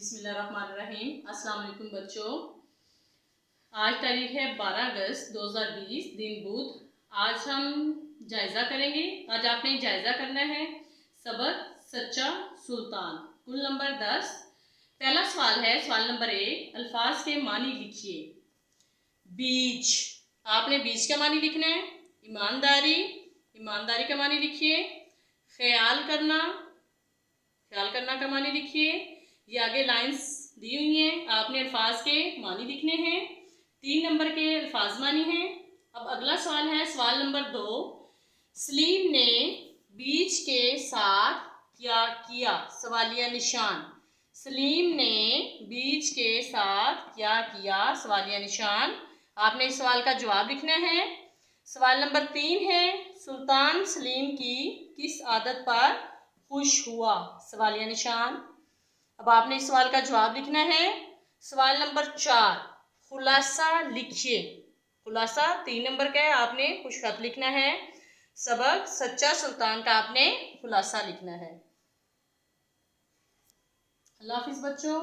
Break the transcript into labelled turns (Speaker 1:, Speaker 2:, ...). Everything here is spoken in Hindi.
Speaker 1: बिस्मिल्लाहिर्रहमानिर्रहीम। अस्सलाम वालेकुम बच्चों। आज तारीख है 12 अगस्त 2020, दिन बुध। आज हम जायज़ा करेंगे। आज आपने जायज़ा करना है सबक सच्चा सुल्तान, कुल नंबर 10। पहला सवाल है, सवाल नंबर 1, अल्फाज के मानी लिखिए। बीच, आपने बीच का मानी लिखना है। ईमानदारी, ईमानदारी का मानी लिखिए। ख्याल करना, ख्याल करना का मानी लिखिए। ये आगे लाइंस दी हुई हैं, आपने अल्फाज के मानी लिखने हैं। 3 नंबर के अल्फाज मानी हैं। अब अगला सवाल है, सवाल नंबर 2, सलीम ने बीच के साथ क्या किया? सवालिया निशान। सलीम ने बीच के साथ क्या किया? सवालिया निशान। आपने इस सवाल का जवाब लिखना है। सवाल नंबर 3 है, सुल्तान सलीम की किस आदत पर खुश हुआ? सवालिया निशान। अब आपने इस सवाल का जवाब लिखना है। सवाल नंबर 4, खुलासा लिखिए। खुलासा 3 नंबर का है, आपने कुछ खत लिखना है। सबक सच्चा सुल्तान का आपने खुलासा लिखना है। अल्लाह हाफिज बच्चों।